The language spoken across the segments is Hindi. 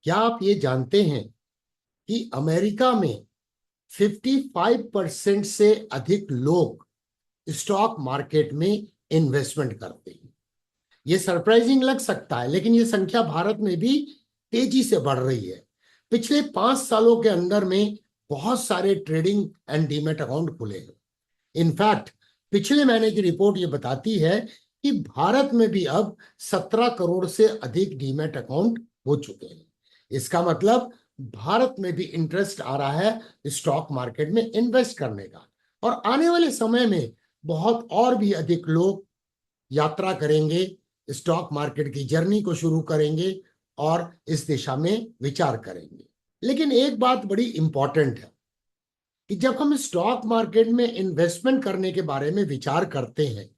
क्या आप ये जानते हैं कि अमेरिका में 55% से अधिक लोग स्टॉक मार्केट में इन्वेस्टमेंट करते हैं। ये सरप्राइजिंग लग सकता है, लेकिन ये संख्या भारत में भी तेजी से बढ़ रही है। पिछले 5 सालों के अंदर में बहुत सारे ट्रेडिंग एंड डीमैट अकाउंट खुले हैं। इनफैक्ट पिछले महीने की रिपोर्ट ये बताती है कि भारत में भी अब 17 करोड़ से अधिक डीमैट अकाउंट हो चुके हैं। इसका मतलब भारत में भी इंटरेस्ट आ रहा है स्टॉक मार्केट में इन्वेस्ट करने का, और आने वाले समय में बहुत और भी अधिक लोग यात्रा करेंगे, स्टॉक मार्केट की जर्नी को शुरू करेंगे और इस दिशा में विचार करेंगे। लेकिन एक बात बड़ी इंपॉर्टेंट है कि जब हम स्टॉक मार्केट में इन्वेस्टमेंट करने के बारे में विचार करते हैं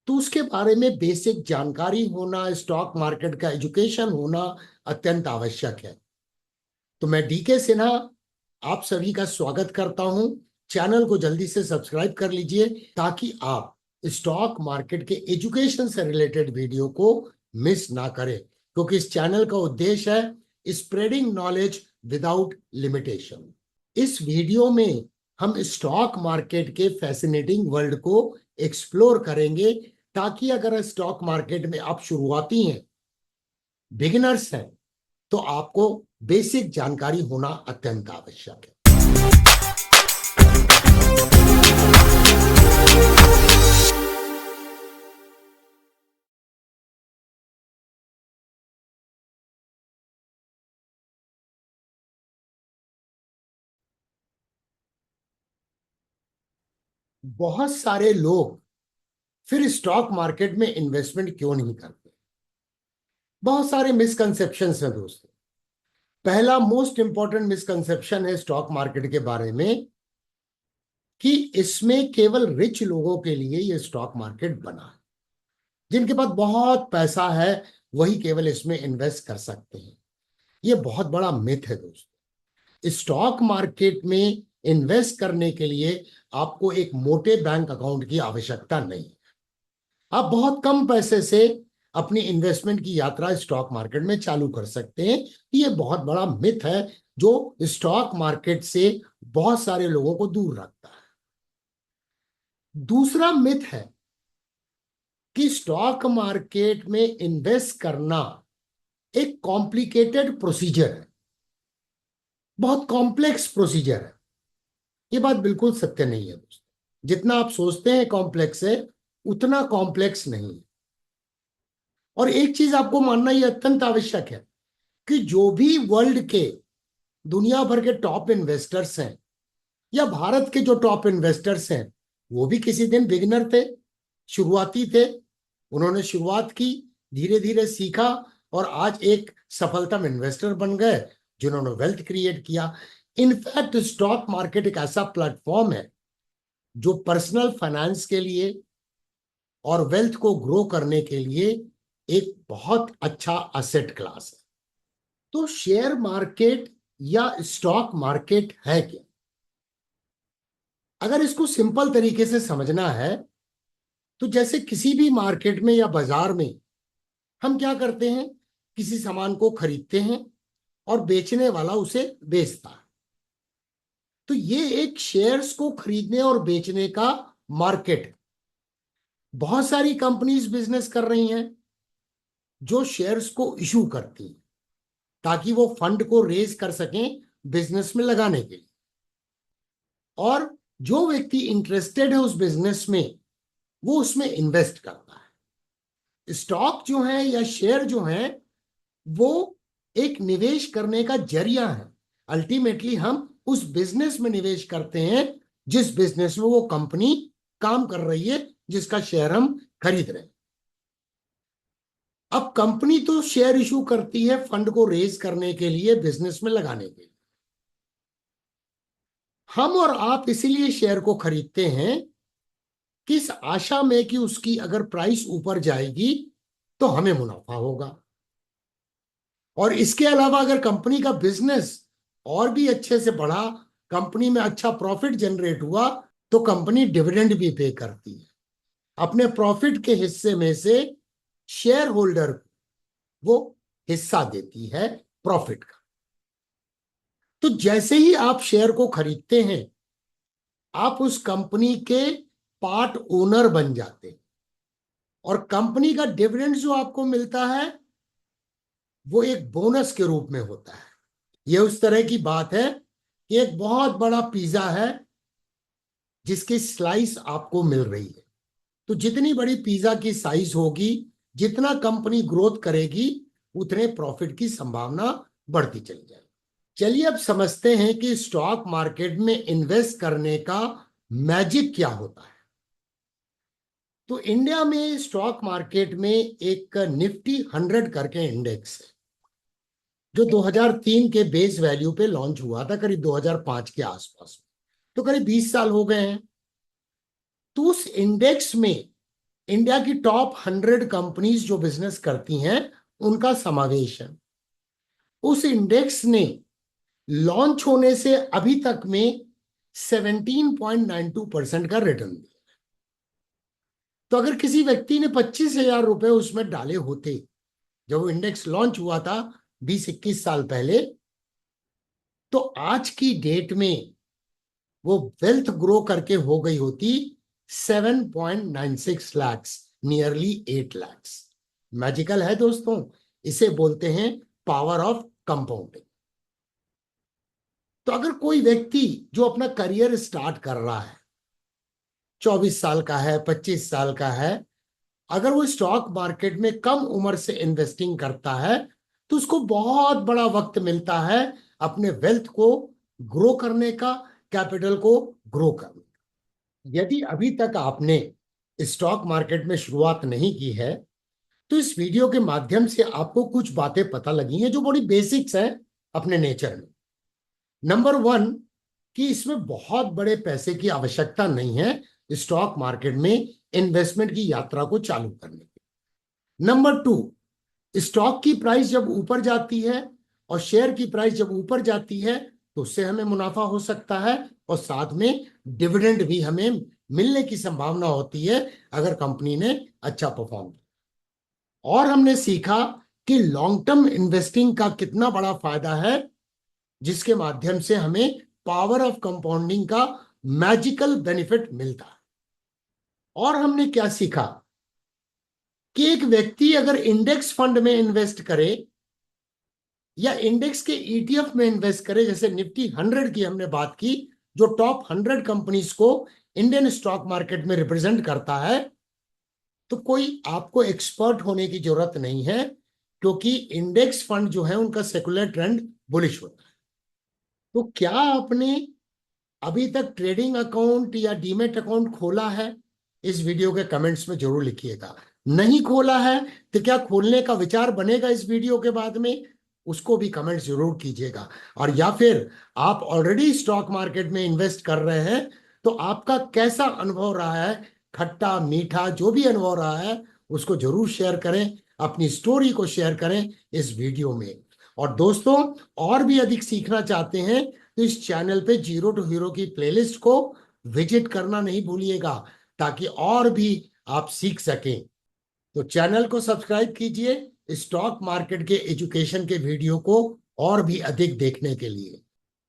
तो उसके बारे में बेसिक जानकारी होना, स्टॉक मार्केट का एजुकेशन होना अत्यंत आवश्यक है। तो मैं डीके सिन्हा आप सभी का स्वागत करता हूं। चैनल को जल्दी से सब्सक्राइब कर लीजिए ताकि आप स्टॉक मार्केट के एजुकेशन से रिलेटेड वीडियो को मिस ना करें, क्योंकि इस चैनल का उद्देश्य है स्प्रेडिंग नॉलेज विदाउट लिमिटेशन। इस वीडियो में हम स्टॉक मार्केट के फैसिनेटिंग वर्ल्ड को एक्सप्लोर करेंगे, ताकि अगर स्टॉक मार्केट में आप शुरुआती हैं, बिगिनर्स हैं, तो आपको बेसिक जानकारी होना अत्यंत आवश्यक है। बहुत सारे लोग फिर स्टॉक मार्केट में इन्वेस्टमेंट क्यों नहीं करते? बहुत सारे मिसकंसेप्शंस हैं दोस्तों। पहला मोस्ट इंपॉर्टेंट मिसकंसेप्शन है स्टॉक मार्केट के बारे में कि इसमें केवल रिच लोगों के लिए यह स्टॉक मार्केट बना है। जिनके पास बहुत पैसा है वही केवल इसमें इन्वेस्ट कर सकते हैं। यह बहुत बड़ा मिथ है दोस्तों। स्टॉक मार्केट में इन्वेस्ट करने के लिए आपको एक मोटे बैंक अकाउंट की आवश्यकता नहीं है। आप बहुत कम पैसे से अपनी इन्वेस्टमेंट की यात्रा स्टॉक मार्केट में चालू कर सकते हैं। ये बहुत बड़ा मिथ है जो स्टॉक मार्केट से बहुत सारे लोगों को दूर रखता है। दूसरा मिथ है कि स्टॉक मार्केट में इन्वेस्ट करना एक कॉम्प्लिकेटेड प्रोसीजर है, बहुत कॉम्प्लेक्स प्रोसीजर है। ये बात बिल्कुल सत्य नहीं है दोस्तों। जितना आप सोचते हैं कॉम्प्लेक्स है, उतना कॉम्प्लेक्स नहीं है। और एक चीज आपको मानना ये अत्यंत आवश्यक है कि जो भी वर्ल्ड के दुनिया भर के टॉप इन्वेस्टर्स हैं या भारत के जो टॉप इन्वेस्टर्स हैं, वो भी किसी दिन बिगिनर थे, शुरुआती थे। उन्होंने शुरुआत की, धीरे धीरे सीखा और आज एक सफलतम इन्वेस्टर बन गए जिन्होंने वेल्थ क्रिएट किया। इनफैक्ट स्टॉक मार्केट एक ऐसा प्लेटफॉर्म है जो पर्सनल फाइनेंस के लिए और वेल्थ को ग्रो करने के लिए एक बहुत अच्छा असेट क्लास है। तो शेयर मार्केट या स्टॉक मार्केट है क्या? अगर इसको सिंपल तरीके से समझना है तो जैसे किसी भी मार्केट में या बाजार में हम क्या करते हैं, किसी सामान को खरीदते हैं और बेचने वाला उसे बेचता है। तो ये एक शेयर्स को खरीदने और बेचने का मार्केट है। बहुत सारी कंपनीज बिजनेस कर रही हैं जो शेयर्स को इशू करती हैं ताकि वो फंड को रेज कर सकें बिजनेस में लगाने के लिए। और जो व्यक्ति इंटरेस्टेड है उस बिजनेस में, वो उसमें इन्वेस्ट करता है। स्टॉक जो है या शेयर जो है वो एक निवेश करने का जरिया है। अल्टीमेटली हम उस बिजनेस में निवेश करते हैं जिस बिजनेस में वो कंपनी काम कर रही है, जिसका शेयर हम खरीद रहे हैं। अब कंपनी तो शेयर इशू करती है फंड को रेज करने के लिए, बिजनेस में लगाने के लिए। हम और आप इसीलिए शेयर को खरीदते हैं किस आशा में कि उसकी अगर प्राइस ऊपर जाएगी तो हमें मुनाफा होगा, और इसके अलावा अगर कंपनी का बिजनेस और भी अच्छे से बढ़ा, कंपनी में अच्छा प्रॉफिट जनरेट हुआ, तो कंपनी डिविडेंड भी पे करती है। अपने प्रॉफिट के हिस्से में से शेयर होल्डर वो हिस्सा देती है प्रॉफिट का। तो जैसे ही आप शेयर को खरीदते हैं, आप उस कंपनी के पार्ट ओनर बन जाते हैं, और कंपनी का डिविडेंड जो आपको मिलता है वो एक बोनस के रूप में होता है। ये उस तरह की बात है कि एक बहुत बड़ा पिज्जा है जिसकी स्लाइस आपको मिल रही है। तो जितनी बड़ी पिज्जा की साइज होगी, जितना कंपनी ग्रोथ करेगी, उतने प्रॉफिट की संभावना बढ़ती चली जाएगी। चलिए अब समझते हैं कि स्टॉक मार्केट में इन्वेस्ट करने का मैजिक क्या होता है। तो इंडिया में स्टॉक मार्केट में एक निफ्टी 100 करके इंडेक्स है, जो 2003 के बेस वैल्यू पे लॉन्च हुआ था, करीब 2005 के आसपास। तो करीब 20 साल हो गए हैं। तो उस इंडेक्स में इंडिया की टॉप 100 कंपनीज जो बिजनेस करती हैं उनका समावेश है। उस इंडेक्स ने लॉन्च होने से अभी तक में 17.92% का रिटर्न दिया। तो अगर किसी व्यक्ति ने 25,000 रुपए उसमें डाले होते जब वो इंडेक्स लॉन्च हुआ था 20-21 साल पहले, तो आज की डेट में वो वेल्थ ग्रो करके हो गई होती 7.96 लाख, नियरली 8 लाख। मैजिकल है दोस्तों, इसे बोलते हैं पावर ऑफ कंपाउंडिंग। तो अगर कोई व्यक्ति जो अपना करियर स्टार्ट कर रहा है, 24 साल का है, 25 साल का है, अगर वो स्टॉक मार्केट में कम उम्र से इन्वेस्टिंग करता है, तो उसको बहुत बड़ा वक्त मिलता है अपने वेल्थ को ग्रो करने का, कैपिटल को ग्रो करने का। यदि अभी तक आपने स्टॉक मार्केट में शुरुआत नहीं की है, तो इस वीडियो के माध्यम से आपको कुछ बातें पता लगी हैं जो बड़ी बेसिक्स हैं अपने नेचर में। नंबर 1, कि इसमें बहुत बड़े पैसे की आवश्यकता नहीं है स्टॉक मार्केट में इन्वेस्टमेंट की यात्रा को चालू करने की। नंबर 2, स्टॉक की प्राइस जब ऊपर जाती है और शेयर की प्राइस जब ऊपर जाती है तो उससे हमें मुनाफा हो सकता है, और साथ में डिविडेंड भी हमें मिलने की संभावना होती है अगर कंपनी ने अच्छा परफॉर्म किया। और हमने सीखा कि लॉन्ग टर्म इन्वेस्टिंग का कितना बड़ा फायदा है, जिसके माध्यम से हमें पावर ऑफ कंपाउंडिंग का मैजिकल बेनिफिट मिलता है। और हमने क्या सीखा कि एक व्यक्ति अगर इंडेक्स फंड में इन्वेस्ट करे या इंडेक्स के ईटीएफ में इन्वेस्ट करे, जैसे निफ्टी 100 की हमने बात की, जो टॉप 100 कंपनीज को इंडियन स्टॉक मार्केट में रिप्रेजेंट करता है, तो कोई आपको एक्सपर्ट होने की जरूरत नहीं है, क्योंकि इंडेक्स फंड जो है उनका सेकुलर ट्रेंड बुलिश होता है। तो क्या आपने अभी तक ट्रेडिंग अकाउंट या डीमेट अकाउंट खोला है? इस वीडियो के कमेंट्स में जरूर लिखिएगा। नहीं खोला है तो क्या खोलने का विचार बनेगा इस वीडियो के बाद में? उसको भी कमेंट जरूर कीजिएगा। और या फिर आप ऑलरेडी स्टॉक मार्केट में इन्वेस्ट कर रहे हैं, तो आपका कैसा अनुभव रहा है, खट्टा मीठा जो भी अनुभव रहा है, उसको जरूर शेयर करें, अपनी स्टोरी को शेयर करें इस वीडियो में। और दोस्तों, और भी अधिक सीखना चाहते हैं तो इस चैनल पे जीरो टू हीरो की प्लेलिस्ट को विजिट करना नहीं भूलिएगा, ताकि और भी आप सीख सकें। तो चैनल को सब्सक्राइब कीजिए स्टॉक मार्केट के एजुकेशन के वीडियो को और भी अधिक देखने के लिए।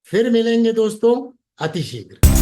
फिर मिलेंगे दोस्तों अति शीघ्र।